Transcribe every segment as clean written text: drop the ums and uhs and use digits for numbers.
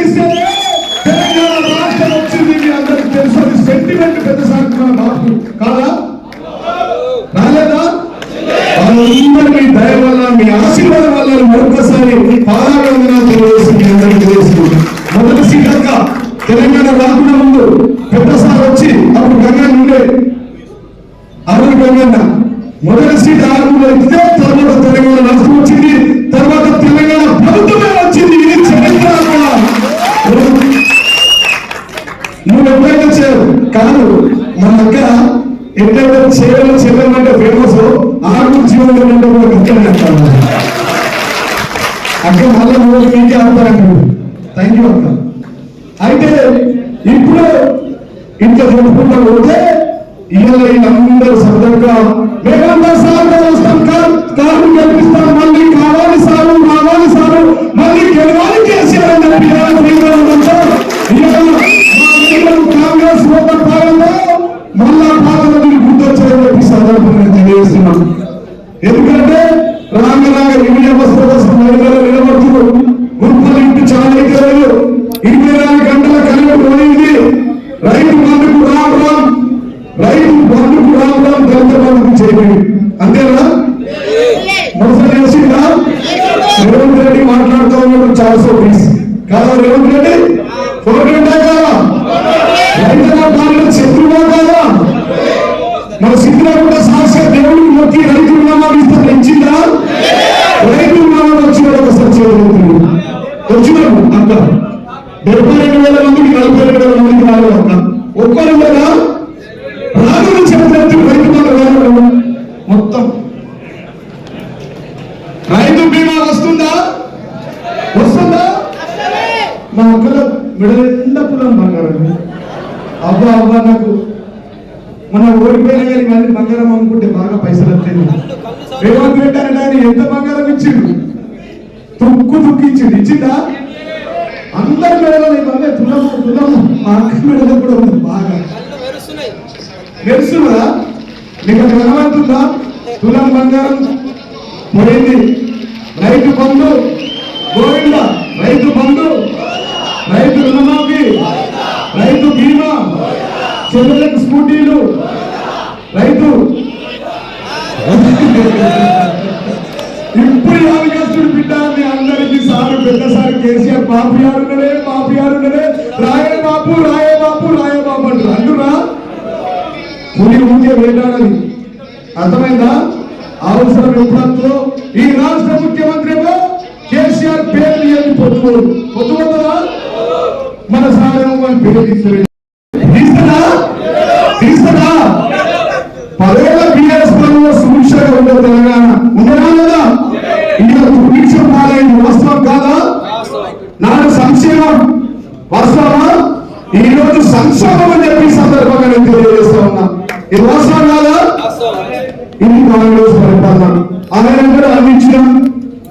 గెలిస్తేనే తెలంగాణ రాష్ట్రం వచ్చింది. మీ అందరికి తెలుసు. అది సెంటిమెంట్ పెద్ద సాగుతున్న బాబు కాదా? రాలేదా? వాళ్ళందరూ మీ దయ వల్ల, మీ ఆశీర్వాదం వల్ల మరొకసారి పాదాభివందనాలు తెలియజేసి మీ అందరికీ తెలియజేస్తుంది. మొదటి సీట్ అక్క తెలంగాణ రాకుండా ముందు పెద్దసారి వచ్చి అప్పుడు గంగా ఉండే అరుణ్ గంగన్న మొదటి సీట్ ఆరుగులో ఇస్తే తర్వాత తెలంగాణ రాష్ట్రం వచ్చింది. తర్వాత తెలంగాణ ప్రభుత్వమే వచ్చింది. ఇది చరిత్ర. నువ్వు ఎప్పుడైనా చేయవు కాదు. మన అక్క ఎప్పుడైతే చేయడం చేయడం అంటే ఫేమస్ ఆరుగురు జీవనం అంటే కూడా గట్టిగా అంటారు. అక్క మళ్ళీ మూడు మీకే ఆడతారంటారు. థ్యాంక్ యూ అక్క. అయితే ఇప్పుడు ఇంట్లో చెప్పుకుంటా పోతే ఇవాళ వీళ్ళందరూ సరదాగా మేమంతా సార్ వస్తాం, కారు గెలిపిస్తాం, మళ్ళీ కావాలి సారు, రావాలి సారు, మళ్ళీ గెలవాలి కేసీఆర్ అని చెప్పి కాంగ్రెస్ ఓటర్ పాలనలో మళ్ళా పాలన గుర్తొచ్చారని చెప్పి సందర్భంగా తెలియజేస్తున్నాం. ఎందుకంటే రాంగరాగ ఇవి వ్యవస్థ కోసం నిలబడుతున్నారు. గుర్తులు ఇంటి చాలా ఎక్కలేదు. 24 గంటల కలిగి పోయింది. రైతు బంధుకు రావడం, రైతు బంధుకు రావడం, దళిత బంధుకు చేయలేదు. అంతేనా? మొదటి చేసిందా? రేవంత్ రెడ్డి మాట్లాడుతూ ఉన్నాడు 400 ఫీస్ కాదా? రేవంత్ రెడ్డి ఫోర్గంటా కాదా? రైతుల పాలన శత్రువా కాదా? మన సిద్ధులు కూడా సాక్షాత్ దేవుడికి మొక్కి రైతు రుణమాఫీ ఇచ్చిందా? రైతు రుణమాఫీ వచ్చిన ఒకసారి చేయగలుగుతుంది. వచ్చినాము అక్క 72,000 మందికి 42,000 మందికి రాలేదు అక్క. ఒక్కరు కదా రాజు చెప్పినట్టు రైతు బంధు మొత్తం రైతు బీమా వస్తుందా? వస్తుందా? మా అక్కలో మెడలెండా పులం బంగారం. అబ్బా అబ్బా నాకు మన ఓడిపోయిన కానీ మళ్ళీ బంగారం అమ్ముకుంటే బాగా పైసలు వస్తాయి. రేవంత్ రెడ్డి అంటే ఆయన ఎంత బంగారం ఇచ్చిండు? తుక్కిచ్చిండు. ఇచ్చిందా? అందరి మెడలో ఇవన్నీ తులము మా అక్క మెడలో కూడా ఉంది. బాగా మెరుస్తున్నదా? మీకు అది కనబడుతుందా? తులం బంగారం పోయింది. రైతు బంధు గోవింద, రైతు బంధు, రైతు రుణమాఫీ, రైతు బీమా, చెల్లెలకు స్కూటీలు, రైతు ఇప్పుడు యాదగిరి బిడ్డ మీ అందరికీ సారు పెద్దసారి కేసీఆర్ మాఫియాడున్నదే రాయే బాబు రాయే బాబు రాయే బాబు అంటారు. అంటున్నా పులి ఊకే వేటాడని అర్థమైందా? అవసరం ఎప్పుడంతో ఈ రాష్ట్ర ముఖ్యమంత్రి కేసీఆర్ పేరు అని పొద్దుపోతుందా? మన సారేమో మన పేరు తీస్తాడా? 10 ఏళ్ల బీఆర్ఎస్ పనుల్లో సుభిక్షగా ఉండే తెలంగాణ ఉండదా లేదా? ఇంకా దుర్భిక్షం కాలేదు. వాస్తవం కాదా? నాడు సంక్షేమం వాస్తవమా? ఈ రోజు సంక్షోభం అని చెప్పి సందర్భంగా నేను తెలియజేస్తా ఉన్నా. ఇది వాస్తవం కాదా? ఇది కాంగ్రెస్ పరిపాలన. ఆయన కూడా అందించడం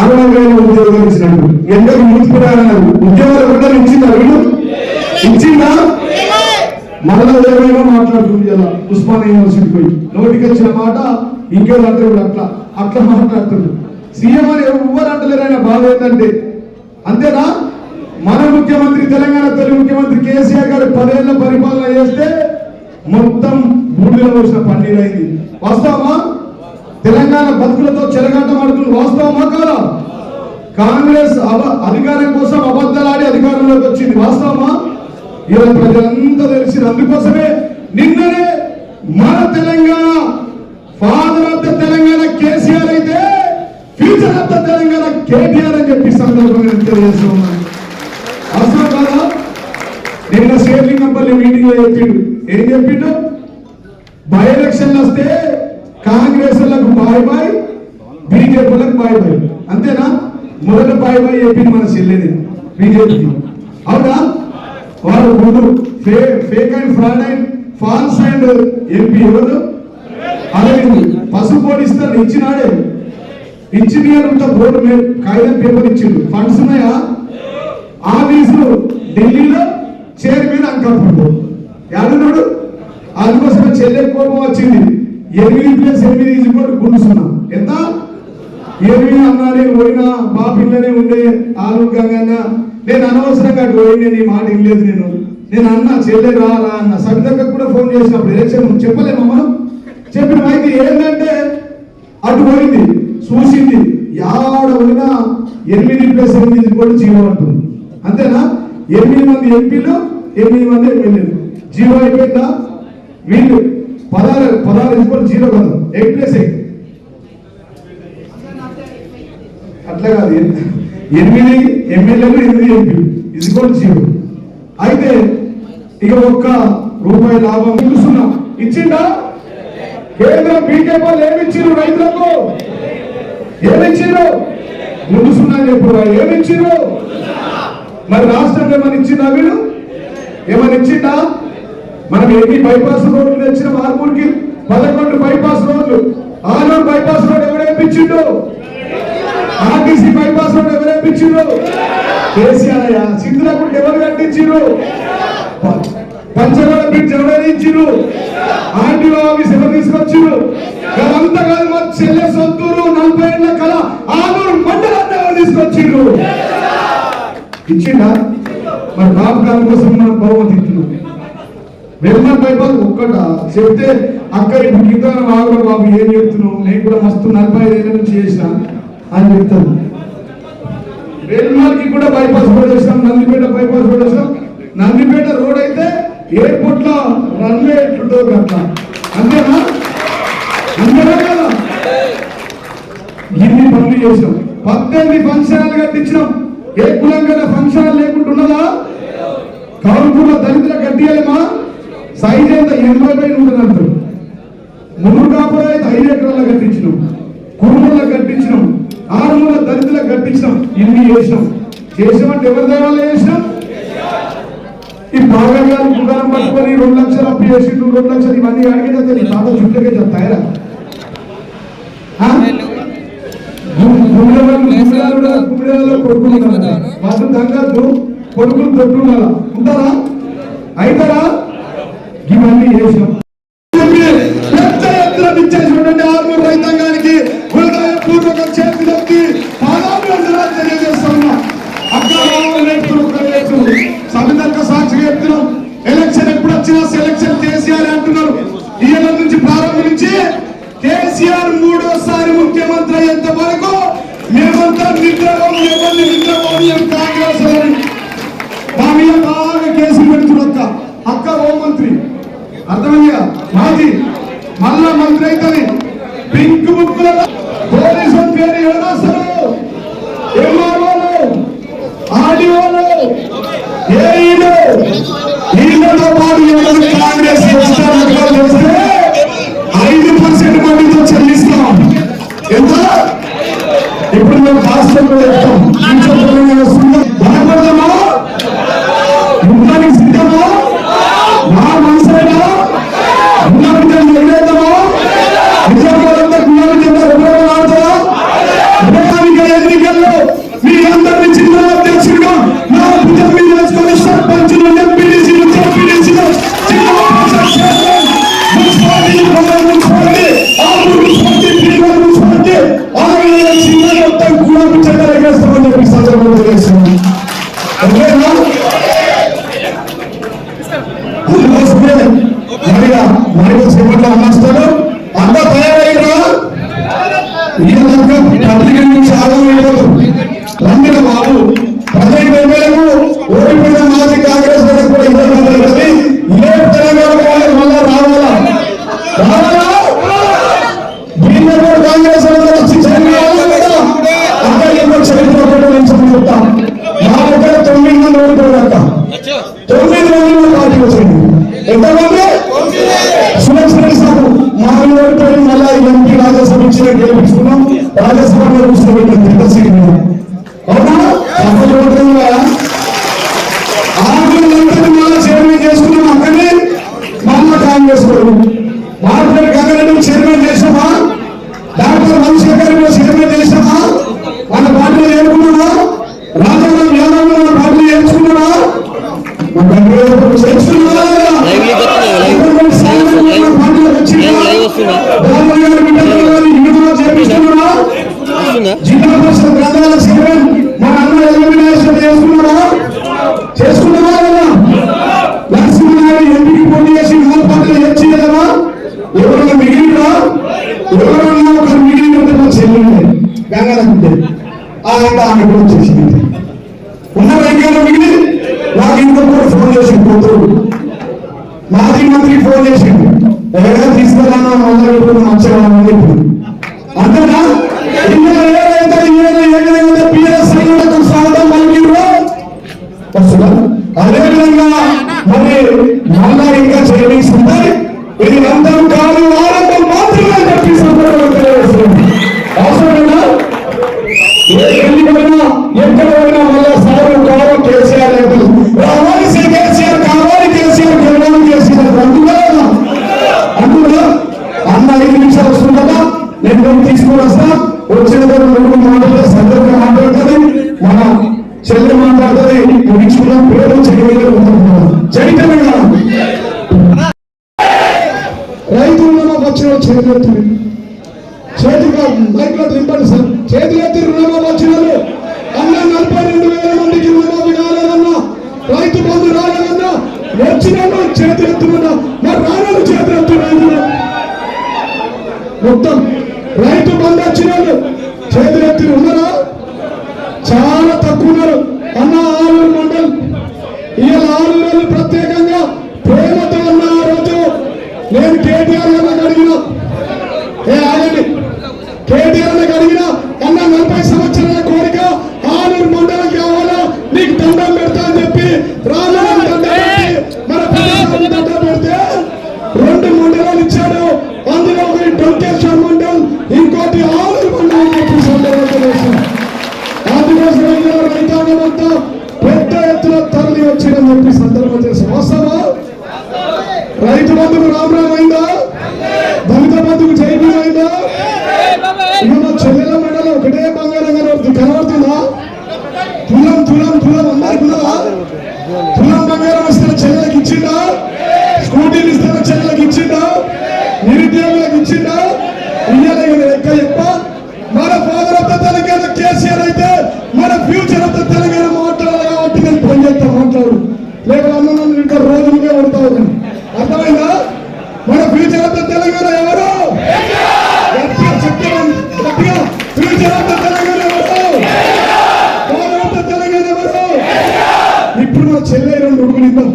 60,000 ఉద్యోగాలు ఇచ్చినట్టు ఎందరు మూర్తిపోయారన్నారు. ఉద్యోగాలు కూడా ఇచ్చిందా? వీళ్ళు ఇచ్చిందా? మళ్ళా ఏమైనా మాట్లాడుతుంది కదా. ఉస్మానియా యూనివర్సిటీ పోయి నోటికి వచ్చిన మాట ఇంకేదో అంటే అట్లా మాట్లాడుతుంది. సీఎం అని ఎవరు అంటలేరు. ఆయన బాధ ఏంటంటే అంతేనా? మన ముఖ్యమంత్రి తెలంగాణ తొలి ముఖ్యమంత్రి కేసీఆర్ గారు 10 ఏళ్ల పరిపాలన చేస్తే మొత్తం బూడిలో వచ్చిన పన్నీరు అయింది. వాస్తవమా? తెలంగాణ బతుకులతో చెలగాటం ఆడుతుంది. వాస్తవమా కాదా? కాంగ్రెస్ అధికారం కోసం అబద్ధాలాడి అధికారంలోకి వచ్చింది. వాస్తవమా? ఇలా ప్రజలంతా తెలిసింది. అందుకోసమే నిన్ననే మన Telangana father of the Telangana KCR అయితే future of the Telangana KTR అని చెప్పి సందర్భంగా తెలియజేస్తూ ఉన్నాను. అవసరం కాదా? నిన్న శ్రీలింగంపల్లి మీటింగ్ లో చెప్పిండు. ఏం చెప్పిండు? బై ఎలక్షన్లు వస్తే కాంగ్రెస్ లకు బాయ్ బాయ్, బీజేపీలకు బాయ్ బాయ్. అంతేనా? మొదట బాయ్ బాయ్ చెప్పింది మన చెల్లెని బీజేపీ. అవునా? వారు ముందు fake and fraud and false and MP ఎవరు? అరవింద్ పసుపు ఓడిస్తారు. ఇచ్చినాడే ఇంజనీర్ బోర్డు మీద కాగితం పేపర్ ఇచ్చిండు. ఫండ్స్ ఉన్నాయా? ఆఫీసు ఢిల్లీలో చైర్మన్ అంకప్పుడు యాడున్నాడు. అందుకోసం చెల్లె కోపం వచ్చింది. 8+8 గుండుసున్నా ఎంత? ఏమి అన్నా నేను పోయినా మా పిల్లనే ఉండే ఆరోగ్యంగా నేను అనవసరంగా అటు పోయి నీ మాట ఇల్లేదు నేను అన్నా చెల్లె రా అన్న సవితక్క కూడా ఫోన్ చేసినప్పుడు ఎలక్షన్ చెప్పలేమా మనం చెప్పిన అయితే ఏంటంటే అటు పోయింది చూసింది యాడ పోయినా 8+8 కూడా జీవో అంటుంది అంతేనా 8 మంది ఎంపీలు 8 మంది ఎమ్మెల్యేలు జీవో అయిపోయిందా వీళ్ళు 16 కూడా జీరో కాదు 8+8 అట్లా కాదు 8 ఎమ్మెల్యేలు 8 ఎంపీలు ఇది కూడా జీరో అయితే ఇక ₹1 లాభం చూస్తున్నాం ఇచ్చిందా కేంద్రం బీకే వాళ్ళు ఏమిచ్చిరు రైతులకు ఏమిచ్చిరు ముందుస్తున్నా చెప్పు ఏమిచ్చిరు మరి రాష్ట్రం ఏమని ఇచ్చిందా వీళ్ళు ఏమని ఇచ్చిందా మనం ఎన్ని బైపాస్ రోడ్లు తెచ్చిన మార్పూర్కి 11 బైపాస్ రోడ్లు 6 బైపాస్ రోడ్ ఎవరేపించిండు ఆర్టీసీ బైపాస్ రోడ్ ఎవరేపించిండు కేసీఆర్ అయ్యా సింధులకు ఎవరు కట్టించిరు పంచగోళ బ్రిడ్జ్ ఎవరేయించిరు ఆర్టీఓ ఆఫీస్ ఎవరు తీసుకొచ్చిరు అదంతా కాదు మా చెల్లె సొంతూరు 40 ఏళ్ల కళ ఆనూరు మండలాన్ని ఎవరు తీసుకొచ్చిరు ఇచ్చిందా మరి బాబు గారి కోసం మనం బహుమతి ఇస్తున్నాం వెల్మర్ బైపాస్ ఒక్కట చెప్తే అక్క ఇప్పుడు గీత ఆగుడ బాబు ఏం చెప్తున్నావు నేను కూడా మస్తు 45 ఏళ్ళ నుంచి చేసిన అని చెప్తాను వెల్మర్కి కూడా బైపాస్ రోడ్ వేసాం నందిపేట బైపాస్ రోడ్ వేసాం నందిపేట రోడ్ అయితే ఎయిర్పోర్ట్ లో రన్వే ఎట్లుంటుంది అట్లా అంతేనా అంతేనా కదా ఇన్ని పనులు చేసాం 18 ఫంక్షన్ హాల్ కట్టించినాం ఏ కులం కదా ఫంక్షన్ హాల్ లేకుండా ఉన్నదా కౌన్పూర్లో దళితులకు కట్టియాలేమా సైజ్ అయితే 80 ఉంటుంది అంటారు మునుగాపురం అయితే 5 ఎకరాలకు కట్టించినాం కుటుంబంలో కట్టించినాం 6 దళితులకు కట్టించినాం ఇన్ని చేసామంటే ఎవరి దేవాలయం చేసినాం ఈ బాగా గారు దుకాణం పట్టుకొని 2 లక్షలు అప్పు చేసి 2 లక్షలు ఇవన్నీ అడిగితే నీ తాత చుట్టకే చెప్తాయరా కొడుకులు తగ్గద్దు కొడుకులు తొట్టున్నారా ఉంటారా అయితారా ఇవన్నీ చేసాం పెద్ద ఎత్తున ఇచ్చేసినటువంటి ఆర్మూర్ రైతాంగానికి హృదయపూర్వక చేతులెత్తి పాదాభివందనాలు తెలియజేస్తున్నా సమితక్క సాక్షిగా చెప్తున్నాం ఎలక్షన్ ఎప్పుడు వచ్చినా సెలక్షన్ కేసీఆర్ అంటున్నారు ఈ ఏళ్ళ నుంచి ప్రారంభించి కేసీఆర్ 3వ ముఖ్యమంత్రి అయ్యేంత వరకు మేమంతా నిద్రపోని కాంగ్రెస్ మా మీద బాగా కేసులు పెడుతున్న అక్క హోంమంత్రి అర్థమయ్యా మాజీ మళ్ళా మంత్రి అవుతుంది పింక్ బుక్ పోలీసు పేరు ఎవరాస్తారు ఎంఆర్ఓలు ఆర్డీఓలు ఏఈలు వీళ్ళతో పాటు కాంగ్రెస్ 5% మందితో చెల్లిస్తాం ఎంత ఇప్పుడు మేము హాస్టల్లో భయపడదామా యుద్ధానికి సిద్ధమా నా మనసులో ఉన్న బిడ్డలు ఎగరేద్దామా నిజామాబాద్ ఆడుతారా ఎన్నికల్లో మీ అందరినీ జిల్లా అధ్యక్షుడిగా నా భుజం మీద వేసుకొని సర్పంచులు ఎంపీడీసీలు జెడ్పీడీసీలు అన్నాస్తాడు అంతా తయారైనా రంగిన బాబు 15 ఎమ్మెల్యేలకు ఓడిపోయిన మాజీ కాంగ్రెస్ కూడా ఇబ్బంది ఏ తెలంగాణ మళ్ళా రావాలా దీన్ని కూడా కాంగ్రెస్ వచ్చి చరిత్ర చెప్తాం నా దగ్గర 9 మంది ఓడిపోయాక 9 మంది పార్టీ వచ్చింది ఎంతమంది సులక్షణ సాగు మా ఓడిపోయి మళ్ళా ఎంపీ రాజ్యసభ ఇచ్చిన గెలిపించుకున్నాం రాజ్యసభలో కూర్చోబెట్టిన తెలుసు అవునా మళ్ళా చైర్మన్ చేసుకున్నాం అక్కడే మళ్ళా కాంగ్రెస్ మార్కెట్ గంగారెడ్డి చైర్మన్ చేసామా డాక్టర్ వంశేఖర్ చైర్మన్ చేసామా వాళ్ళ పార్టీలో ఏర్చుకున్నామా రాజారాం యాదవ్ వాళ్ళ పార్టీలో ఏర్చుకున్నామా రాష్ట్ర గ్రంథాల చైర్మన్ మన అన్న ఎలిమినేషన్ చేసుకున్నావా కదా? లక్ష్మీనారాయణ ఎంపీకి పోటీ చేసి 4 పార్టీలు చేర్చేయలేదా? ఎవరైనా మిగిలినా ఎవరైనా ఒక మిగిలిన మా చెల్లి గంగాధర్ ఆమె కూడా వచ్చేసింది. ఉన్న వెంకయ్య మిగిలి నాకు ఇంకొకరు ఫోన్ చేసి కూతురు మాజీ మంత్రి ఫోన్ చేసిండు, ఎవరైనా తీసుకెళ్ళాను మొదలు మంచివాళ్ళని చెప్పి అంతేనా? స్వాగతం పలికిండ్రో వస్తుందా? అదేవిధంగా మరి మళ్ళా ఇంకా చైర్మన్స్ ఉంటాయి. ఇది అందరూ కాదు, ఆరంభం మాత్రమే చెప్పి అవసరమేనా? ఎన్నికైనా ఎక్కడ పోయినా మళ్ళా సాగు కావాలి కేసీఆర్ రావాలి, కేసీఆర్ కావాలి, కేసీఆర్ గెలవాలి, కేసీఆర్ అందుగా అన్న 5 నిమిషాలు వస్తుంది కదా, నేను తీసుకుని వస్తా. వచ్చిన 2 మాటలు సందర్భంగా మాట్లాడుతుంది, మన చెల్లి మాట్లాడుతుంది. ముగించుకున్న పేరు చైతన్యంగా రైతు రుణమాఫీ వచ్చిన చేతులు చేతిగా మైక్లో తింపండి సార్. చేతులు ఎత్తి రుణమాఫీ వచ్చిన అన్న 42,000 మందికి రుణమాఫీ కాలేదన్నా, రైతు బంధు రాలేదన్నా, వచ్చిన చేతులు ఎత్తున్నా, మరి రాలేదు చేతులు ఎత్తున్నా. మొత్తం రైతు బంధు వచ్చిన చేతులు ఎత్తి ఉన్నారా? చాలా తక్కువ ఉన్నారు అన్న. ఆలూరు మండల్ ఇవాళ ఆలూరు ప్రత్యేకంగా ప్రేమతో అన్న ఆ రోజు నేను కేటీఆర్ గారికి అడిగిన, ఆగండి, కేటీఆర్ గారికి అడిగిన అన్న 40 సంవత్సరాల కోరిక ఆలూరు మండలం కావాలా, నీకు దండం పెడతా అని చెప్పి రాజధాని దండం పెట్టి మన దండం పెడితే 2 మండలాలు ఇచ్చాడు. అందులో ఒకటి డొంకేశ్వర మండల్, ఇంకోటి ఆలూరు మండలం అని చెప్పి అందుకోసం రైతాంగం అంతా పెద్ద ఎత్తున తరలి వచ్చిందని చెప్పి సందర్భం చేసి వాస్తవా? రైతు బంధుకు రామరామ్ అయిందా? దళిత బంధుకు జైబీం అయిందా? ఇక మా చెల్లెల మండలం ఒకటే బంగారం కనబడుతుందా? తులం తులం తులం అందరికి ఉన్నదా? తులం బంగారం ఇస్తున్న చెల్లెలకు ఇచ్చిందా? స్కూటీలు ఇస్తున్న చెల్లెలకు ఇచ్చిందా? నిరుద్యోగులకు ఇచ్చిందా? ఇయ్యాలి లెక్క చెప్ప. మన father of the Telangana KCR అయితే మన ఫ్యూచర్ ఆఫ్ ద తెలంగాణ మాట్లాడాలి కాబట్టి నేను పని చేస్తా మాట్లాడు, లేక అన్న ఇంకా రోజులుగా పడతావు. అర్థమైందా? మన ఫ్యూచర్ ఆఫ్ ద తెలంగాణ ఎవరు? గట్టిగా ఫ్యూచర్ ఆఫ్ ద తెలంగాణ ఎవరు? ఫాదర్ ఆఫ్ ద తెలంగాణ ఎవరు? ఇప్పుడు మా చెల్లె 2 ఉడుకునిద్దాం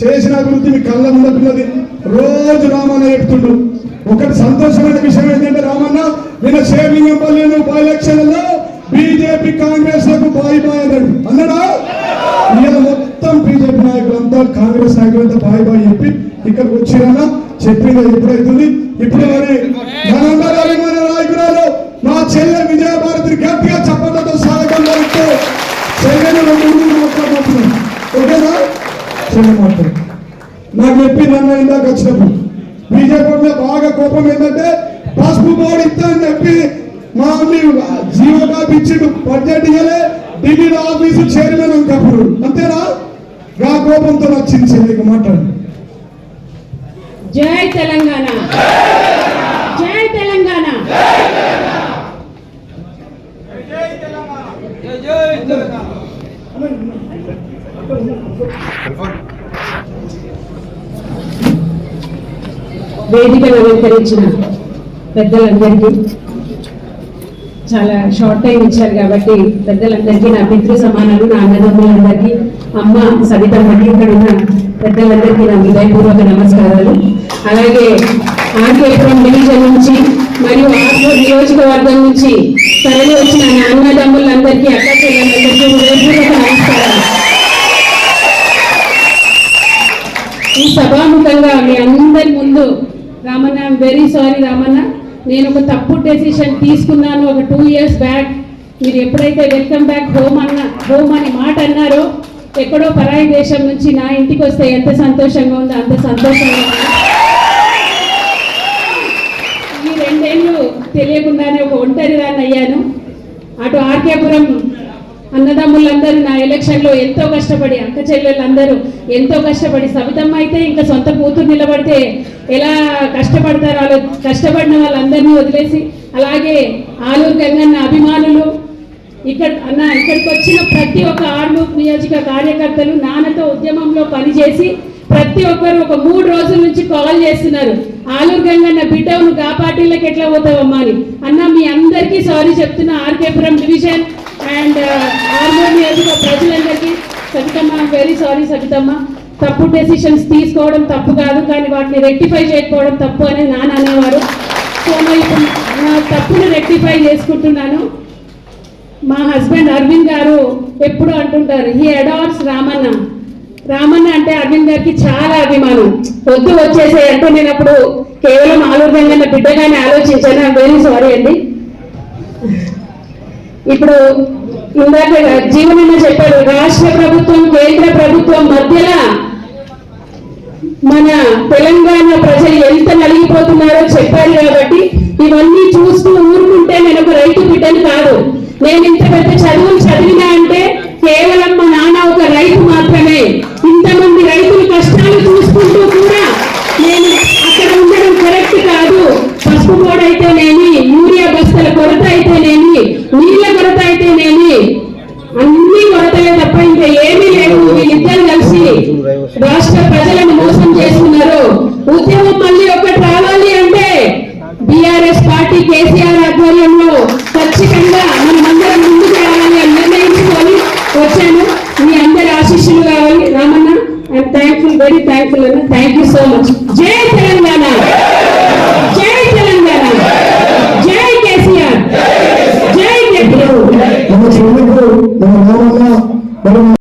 చేసిన అభివృద్ధి మీ కళ్ళ ముందున్నది. రోజు రామన్న చెప్తుండు. ఒకటి సంతోషమైన విషయం ఏంటంటే రామన్న నిన్న షేర్లింగంపల్లి బై ఎలక్షన్లో బీజేపీ కాంగ్రెస్ లకు బాయ్ బాయ్ అన్నాడు, అన్నాడా? ఇలా మొత్తం బీజేపీ నాయకులంతా కాంగ్రెస్ నాయకులంతా బాయ్ బాయ్ చెప్పి ఇక్కడికి వచ్చినా చెప్పింది ఎప్పుడైతుంది. ఇప్పుడు మరి మనందరూ మన నాయకురాలు మా చెల్లె విజయభారతిని గట్టిగా చప్పట్లతో స్వాగతం పలుకుతూ చెల్లెను 2 మాట్లాడుతున్నాం. ఓకేనా? చెల్లె మాట్లాడు నాకు చెప్పింది అన్న ఇందాక వచ్చినప్పుడు. బీజేపీ బాగా కోపం ఏంటంటే పసుపు బోర్డు ఇస్తా అని చెప్పి మా జీవో కాపీ ఇచ్చిండు, బడ్జెట్ ఇవ్వలే, ఢిల్లీలో ఆఫీసు చైర్మన్ అంకప్పుడు, అంతేనా? గా కోపంతో వచ్చింది చెల్లికి మాట్లాడు. జై తెలంగాణ, జై తెలంగాణ. వేదికను అలంకరించిన పెద్దలందరికీ చాలా షార్ట్ టైం ఇచ్చారు కాబట్టి పెద్దలందరికీ, నా పితృ సమానాలు, నా అన్నదమ్ములందరికీ, అమ్మ సవితమ్మకి, ఇక్కడ ఉన్న పెద్దలందరికీ నా హృదయపూర్వక నమస్కారాలు. అలాగే ఆర్కేపురం డివిజన్ నుంచి మరియు ఆర్మూర్ నియోజకవర్గం నుంచి తరలి వచ్చిన నా అన్నదమ్ములందరికీ, అక్క చెల్లెలందరికీ హృదయపూర్వక నమస్కారాలు. ఈ సభాముఖంగా మీ అందరి ముందు Ramanna, I'm very sorry Ramanna, నేను ఒక తప్పు డెసిషన్ తీసుకున్నాను ఒక 2 years బ్యాక్. మీరు ఎప్పుడైతే వెల్కమ్ బ్యాక్ హోమ్ అని మాట అన్నారో, ఎక్కడో పరాయి దేశం నుంచి నా ఇంటికి వస్తే ఎంత సంతోషంగా ఉందో అంత సంతోషంగా ఉంది. ఈ 2 ఏళ్ళు తెలియకుండానే ఒక ఒంటరి దాన్ని అయ్యాను. అటు ఆర్కేపురం అన్నదమ్ములందరూ నా ఎలక్షన్లో ఎంతో కష్టపడి, అక్క చెల్లెళ్ళందరూ ఎంతో కష్టపడి, సవితమ్మ అయితే ఇంకా సొంత కూతురు నిలబడితే ఎలా కష్టపడతారో కష్టపడిన వాళ్ళందరినీ వదిలేసి, అలాగే ఆలూరు గంగన్న అభిమానులు, ఇక్కడికి వచ్చిన ప్రతి ఒక్క ఆర్మూర్ నియోజక కార్యకర్తలు నాన్నతో ఉద్యమంలో పనిచేసి ప్రతి ఒక్కరు ఒక 3 రోజుల నుంచి కాల్ చేస్తున్నారు. ఆలూరు గంగన్న బిడ్డ నువ్వు గా పార్టీలకు ఎట్లా పోతావమ్మా అని. అన్న మీ అందరికీ సారీ చెప్తున్నా, ఆర్కేపురం డివిజన్ అండ్ ఆర్మూర్ నియోజక ప్రజలందరికీ. సబితమ్మ వెరీ సారీ సబితమ్మ, తప్పు డెసిషన్స్ తీసుకోవడం తప్పు కాదు, కానీ వాటిని రెక్టిఫై చేయకపోవడం తప్పు అని నాన్న అనేవారు. సో ఇప్పుడు నా తప్పును రెక్టిఫై చేసుకుంటున్నాను. మా హస్బెండ్ అరవింద్ గారు ఎప్పుడు అంటుంటారు, హీ అడార్స్ రామన్న. రామన్న అంటే అరవింద్ గారికి చాలా అభిమానం. వద్దు వచ్చేసే అంటూ నేను అప్పుడు కేవలం ఆలూరు గంగన్న బిడ్డగానే ఆలోచించాను. ఐఎమ్ వెరీ సారీ అండి. ఇప్పుడు ఇందాక జీవనన్న చెప్పాడు, రాష్ట్ర ప్రభుత్వం కేంద్ర ప్రభుత్వం మధ్యలో మన తెలంగాణ ప్రజలు ఎంత నలిగిపోతున్నారో చెప్పారు. కాబట్టి ఇవన్నీ చూస్తూ ఊరుకుంటే నేను ఒక రైతు బిడ్డని కాదు. నేను ఇంత పెద్ద చదువులు చదివినా అంటే కేవలం మా నాన్న ఒక రైతు మాత్రమే. ఇంతమంది రైతుల కష్టాలు చూసుకుంటూ కూడా నేను అక్కడ ఉండడం కరెక్ట్ కాదు. పసుపు కోడ అయితేనేమి, యూరియా బస్తల కొరత అయితేనేమి, నీళ్ల కొరత అయితేనేమి, అన్ని కొరతలే తప్ప ఇంకా ఏమీ లేవు. వీళ్ళిద్దరు కలిసి రాష్ట్ర ప్రజలను మోసం చేస్తున్నారు. ఉద్యమం మళ్ళీ ఒకటి రావాలి అంటే బీఆర్ఎస్ పార్టీ కేసీఆర్ ఆధ్వర్యంలో ఖచ్చితంగా మనమందరం ముందుకు రావాలి అని నిర్ణయించుకొని వచ్చాను. మీ అందరి ఆశీస్సులు కావాలి. Ramanna I'm thankful, very thankful అన్న. Thank you so much. జై తెలంగాణ.